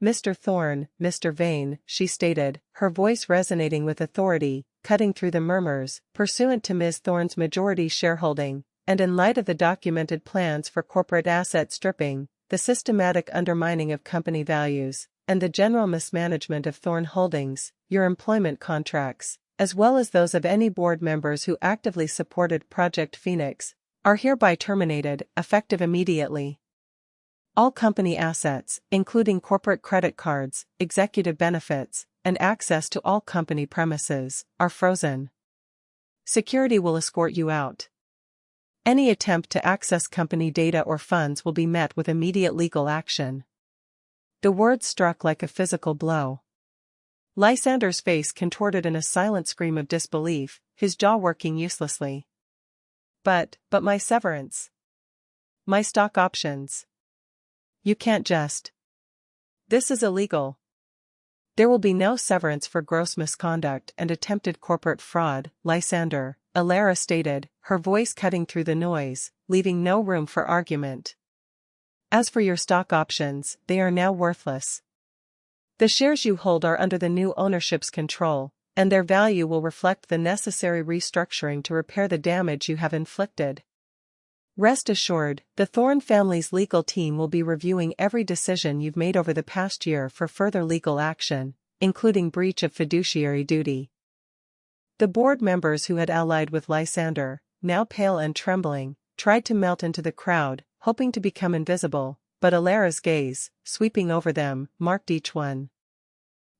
S1: Mr. Thorne, Mr. Vane, she stated, her voice resonating with authority, cutting through the murmurs, pursuant to Ms. Thorne's majority shareholding, and in light of the documented plans for corporate asset stripping, the systematic undermining of company values, and the general mismanagement of Thorne Holdings, your employment contracts, as well as those of any board members who actively supported Project Phoenix, are hereby terminated, effective immediately. All company assets, including corporate credit cards, executive benefits, and access to all company premises, are frozen. Security will escort you out. Any attempt to access company data or funds will be met with immediate legal action. The words struck like a physical blow. Lysander's face contorted in a silent scream of disbelief, his jaw working uselessly. But my severance. My stock options. You can't just. This is illegal. There will be no severance for gross misconduct and attempted corporate fraud, Lysander, Alara stated, her voice cutting through the noise, leaving no room for argument. As for your stock options, they are now worthless. The shares you hold are under the new ownership's control, and their value will reflect the necessary restructuring to repair the damage you have inflicted. Rest assured, the Thorne family's legal team will be reviewing every decision you've made over the past year for further legal action, including breach of fiduciary duty. The board members who had allied with Lysander, now pale and trembling, tried to melt into the crowd, hoping to become invisible, but Alara's gaze, sweeping over them, marked each one.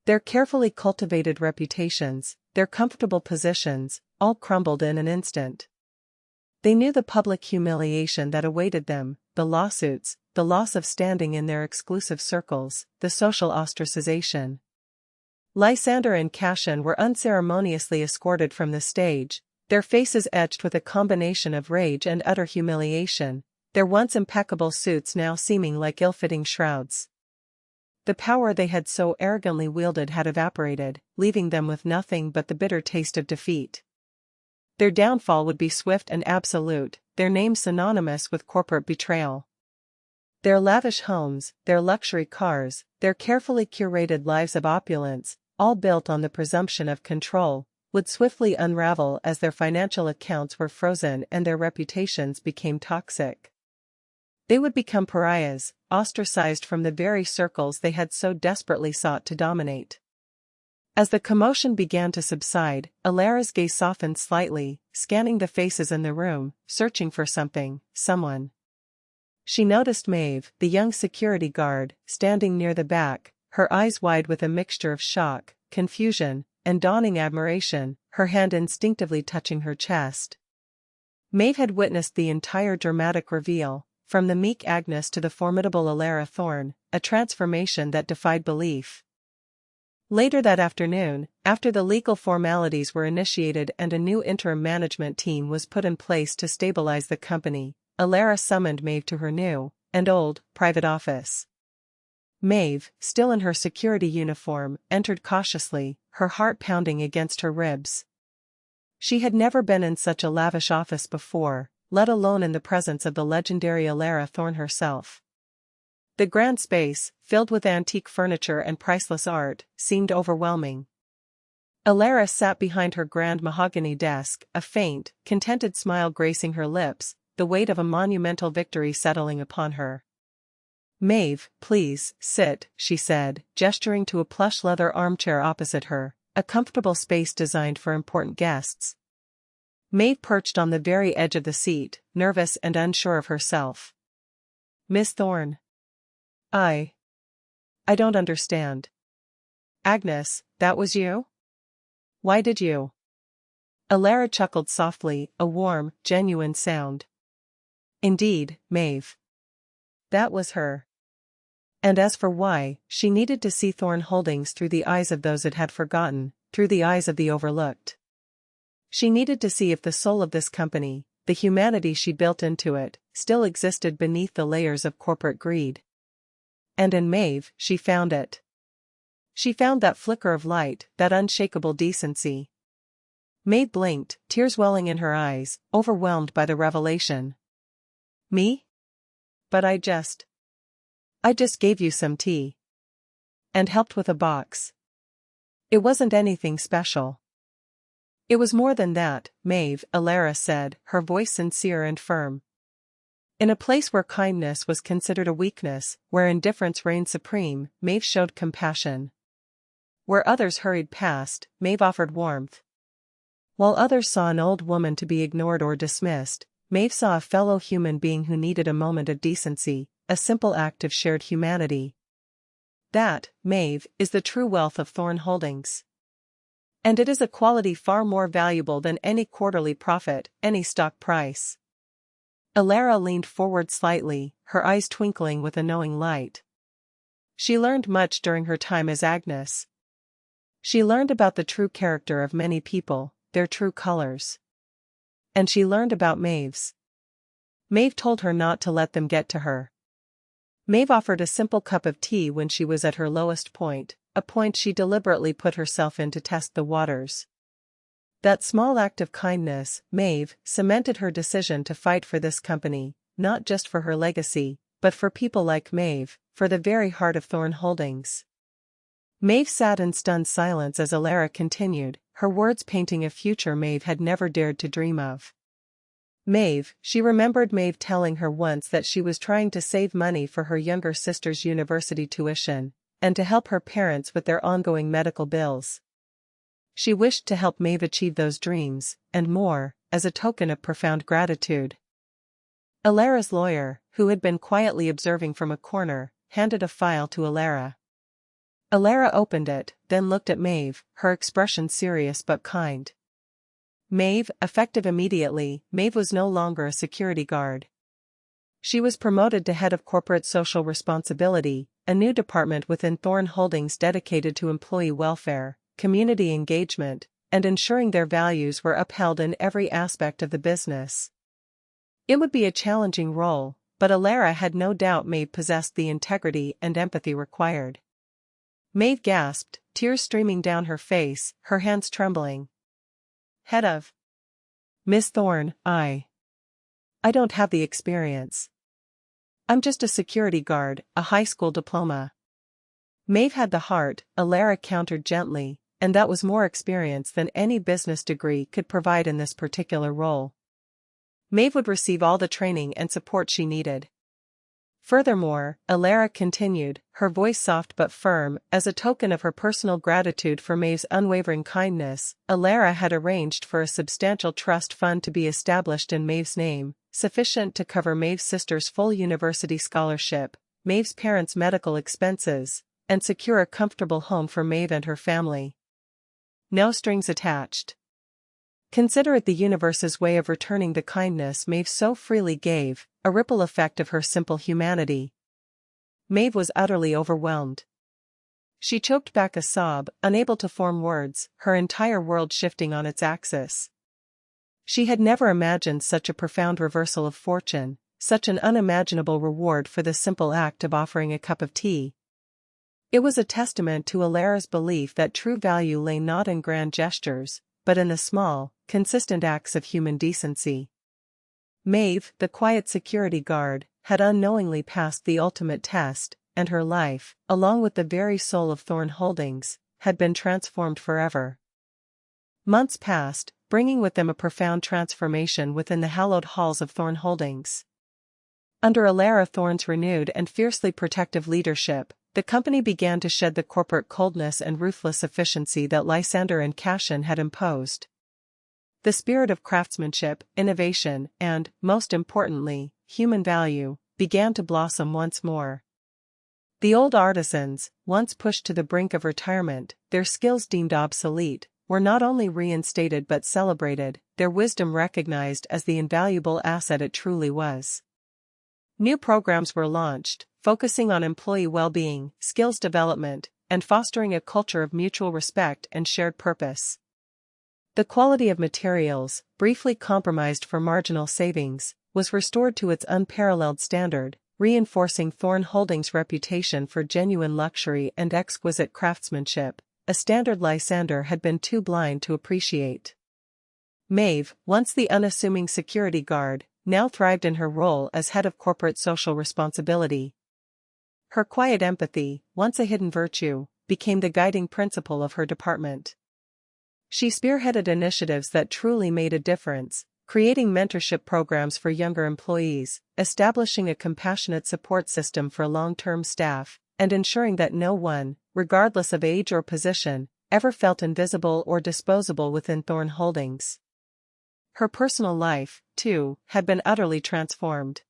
S1: Their carefully cultivated reputations, their comfortable positions, all crumbled in an instant. They knew the public humiliation that awaited them, the lawsuits, the loss of standing in their exclusive circles, the social ostracization. Lysander and Cashin were unceremoniously escorted from the stage, their faces etched with a combination of rage and utter humiliation, their once impeccable suits now seeming like ill-fitting shrouds. The power they had so arrogantly wielded had evaporated, leaving them with nothing but the bitter taste of defeat. Their downfall would be swift and absolute, their names synonymous with corporate betrayal. Their lavish homes, their luxury cars, their carefully curated lives of opulence, all built on the presumption of control, would swiftly unravel as their financial accounts were frozen and their reputations became toxic. They would become pariahs, ostracized from the very circles they had so desperately sought to dominate. As the commotion began to subside, Alara's gaze softened slightly, scanning the faces in the room, searching for something, someone. She noticed Maeve, the young security guard, standing near the back, her eyes wide with a mixture of shock, confusion, and dawning admiration, her hand instinctively touching her chest. Maeve had witnessed the entire dramatic reveal, from the meek Agnes to the formidable Alara Thorne, a transformation that defied belief. Later that afternoon, after the legal formalities were initiated and a new interim management team was put in place to stabilize the company, Alara summoned Maeve to her new, and old, private office. Maeve, still in her security uniform, entered cautiously, her heart pounding against her ribs. She had never been in such a lavish office before, let alone in the presence of the legendary Alara Thorne herself. The grand space, filled with antique furniture and priceless art, seemed overwhelming. Alara sat behind her grand mahogany desk, a faint, contented smile gracing her lips, the weight of a monumental victory settling upon her. "Maeve, please, sit," she said, gesturing to a plush leather armchair opposite her, a comfortable space designed for important guests. Maeve perched on the very edge of the seat, nervous and unsure of herself. "Miss Thorne. I don't understand." "Agnes, that was you? Why did you?" Alara chuckled softly, a warm, genuine sound. "Indeed, Maeve. That was her." And as for why, she needed to see Thorne Holdings through the eyes of those it had forgotten, through the eyes of the overlooked. She needed to see if the soul of this company, the humanity she built into it, still existed beneath the layers of corporate greed. And in Maeve, she found it. She found that flicker of light, that unshakable decency. Maeve blinked, tears welling in her eyes, overwhelmed by the revelation. "Me? But I just gave you some tea. And helped with a box. It wasn't anything special." "It was more than that, Maeve," Alara said, her voice sincere and firm. In a place where kindness was considered a weakness, where indifference reigned supreme, Maeve showed compassion. Where others hurried past, Maeve offered warmth. While others saw an old woman to be ignored or dismissed, Maeve saw a fellow human being who needed a moment of decency, a simple act of shared humanity. That, Maeve, is the true wealth of Thorne Holdings. And it is a quality far more valuable than any quarterly profit, any stock price. Alara leaned forward slightly, her eyes twinkling with a knowing light. She learned much during her time as Agnes. She learned about the true character of many people, their true colors. And she learned about Maeve's. Maeve told her not to let them get to her. Maeve offered a simple cup of tea when she was at her lowest point, a point she deliberately put herself in to test the waters. That small act of kindness, Maeve, cemented her decision to fight for this company, not just for her legacy, but for people like Maeve, for the very heart of Thorne Holdings. Maeve sat in stunned silence as Alara continued, her words painting a future Maeve had never dared to dream of. Maeve, she remembered Maeve telling her once that she was trying to save money for her younger sister's university tuition, and to help her parents with their ongoing medical bills. She wished to help Maeve achieve those dreams, and more, as a token of profound gratitude. Alara's lawyer, who had been quietly observing from a corner, handed a file to Alara. Alara opened it, then looked at Maeve, her expression serious but kind. Maeve, effective immediately, Maeve was no longer a security guard. She was promoted to head of corporate social responsibility, a new department within Thorn Holdings dedicated to employee welfare, community engagement, and ensuring their values were upheld in every aspect of the business. It would be a challenging role, but Alara had no doubt Maeve possessed the integrity and empathy required. Maeve gasped, tears streaming down her face, her hands trembling. Head of Miss Thorn, I don't have the experience. I'm just a security guard, a high school diploma. Maeve had the heart, Alara countered gently, and that was more experience than any business degree could provide in this particular role. Maeve would receive all the training and support she needed. Furthermore, Alara continued, her voice soft but firm, as a token of her personal gratitude for Maeve's unwavering kindness, Alara had arranged for a substantial trust fund to be established in Maeve's name, sufficient to cover Maeve's sister's full university scholarship, Maeve's parents' medical expenses, and secure a comfortable home for Maeve and her family. No strings attached. Consider it the universe's way of returning the kindness Maeve so freely gave, a ripple effect of her simple humanity. Maeve was utterly overwhelmed. She choked back a sob, unable to form words, her entire world shifting on its axis. She had never imagined such a profound reversal of fortune, such an unimaginable reward for the simple act of offering a cup of tea. It was a testament to Alara's belief that true value lay not in grand gestures, but in the small, consistent acts of human decency. Maeve, the quiet security guard, had unknowingly passed the ultimate test, and her life, along with the very soul of Thorn Holdings, had been transformed forever. Months passed, bringing with them a profound transformation within the hallowed halls of Thorn Holdings. Under Alara Thorn's renewed and fiercely protective leadership, the company began to shed the corporate coldness and ruthless efficiency that Lysander and Cashin had imposed. The spirit of craftsmanship, innovation, and, most importantly, human value, began to blossom once more. The old artisans, once pushed to the brink of retirement, their skills deemed obsolete, were not only reinstated but celebrated, their wisdom recognized as the invaluable asset it truly was. New programs were launched, focusing on employee well-being, skills development, and fostering a culture of mutual respect and shared purpose. The quality of materials, briefly compromised for marginal savings, was restored to its unparalleled standard, reinforcing Thorn Holdings' reputation for genuine luxury and exquisite craftsmanship, a standard Lysander had been too blind to appreciate. Maeve, once the unassuming security guard, now thrived in her role as head of corporate social responsibility. Her quiet empathy, once a hidden virtue, became the guiding principle of her department. She spearheaded initiatives that truly made a difference, creating mentorship programs for younger employees, establishing a compassionate support system for long-term staff, and ensuring that no one, regardless of age or position, ever felt invisible or disposable within Thorn Holdings. Her personal life, too, had been utterly transformed.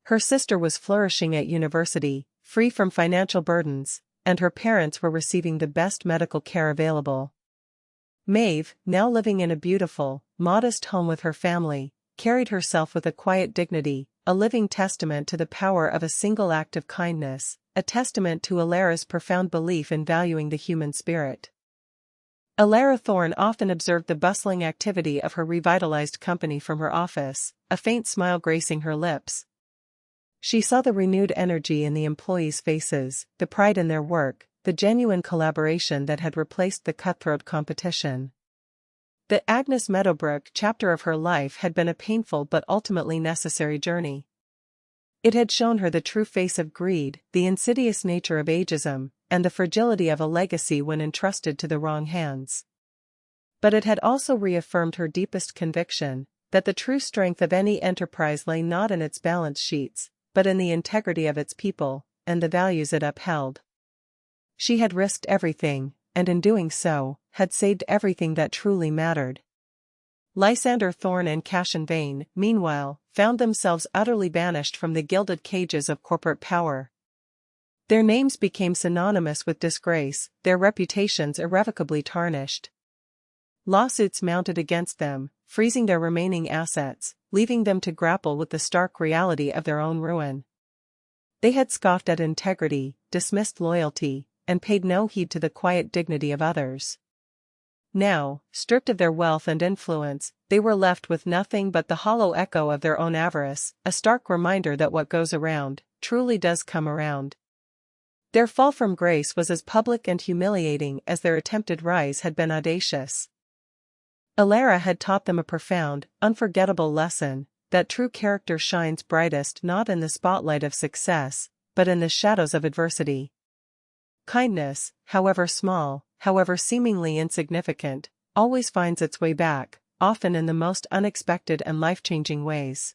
S1: Her sister was flourishing at university, free from financial burdens, and her parents were receiving the best medical care available. Maeve, now living in a beautiful, modest home with her family, carried herself with a quiet dignity, a living testament to the power of a single act of kindness, a testament to Alara's profound belief in valuing the human spirit. Alara Thorn often observed the bustling activity of her revitalized company from her office, a faint smile gracing her lips. She saw the renewed energy in the employees' faces, the pride in their work, the genuine collaboration that had replaced the cutthroat competition. The Agnes Meadowbrook chapter of her life had been a painful but ultimately necessary journey. It had shown her the true face of greed, the insidious nature of ageism, and the fragility of a legacy when entrusted to the wrong hands. But it had also reaffirmed her deepest conviction: that the true strength of any enterprise lay not in its balance sheets, but in the integrity of its people, and the values it upheld. She had risked everything, and in doing so, had saved everything that truly mattered. Lysander Thorne and Cassian Vane, meanwhile, found themselves utterly banished from the gilded cages of corporate power. Their names became synonymous with disgrace, their reputations irrevocably tarnished. Lawsuits mounted against them, freezing their remaining assets, leaving them to grapple with the stark reality of their own ruin. They had scoffed at integrity, dismissed loyalty, and paid no heed to the quiet dignity of others. Now, stripped of their wealth and influence, they were left with nothing but the hollow echo of their own avarice, a stark reminder that what goes around, truly does come around. Their fall from grace was as public and humiliating as their attempted rise had been audacious. Elara had taught them a profound, unforgettable lesson, that true character shines brightest not in the spotlight of success, but in the shadows of adversity. Kindness, however small, however seemingly insignificant, always finds its way back, often in the most unexpected and life-changing ways.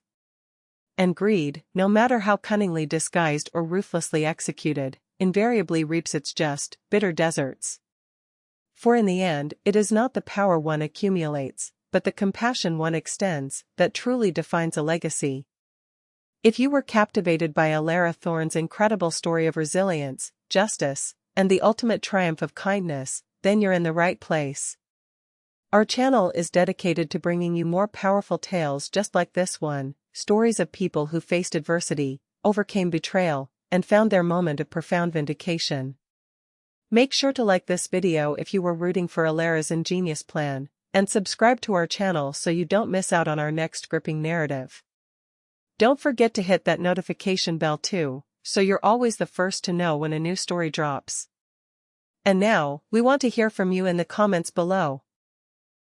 S1: And greed, no matter how cunningly disguised or ruthlessly executed, invariably reaps its just, bitter deserts. For in the end, it is not the power one accumulates, but the compassion one extends, that truly defines a legacy. If you were captivated by Elara Thorne's incredible story of resilience, justice, and the ultimate triumph of kindness, then you're in the right place. Our channel is dedicated to bringing you more powerful tales just like this one, stories of people who faced adversity, overcame betrayal, and found their moment of profound vindication. Make sure to like this video if you were rooting for Elara's ingenious plan, and subscribe to our channel so you don't miss out on our next gripping narrative. Don't forget to hit that notification bell too, so you're always the first to know when a new story drops. And now, we want to hear from you in the comments below.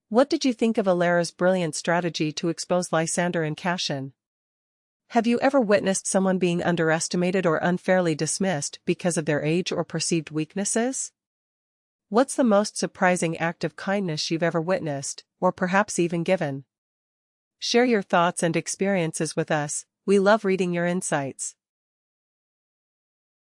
S1: What did you think of Elara's brilliant strategy to expose Lysander and Cassian? Have you ever witnessed someone being underestimated or unfairly dismissed because of their age or perceived weaknesses? What's the most surprising act of kindness you've ever witnessed, or perhaps even given? Share your thoughts and experiences with us, we love reading your insights.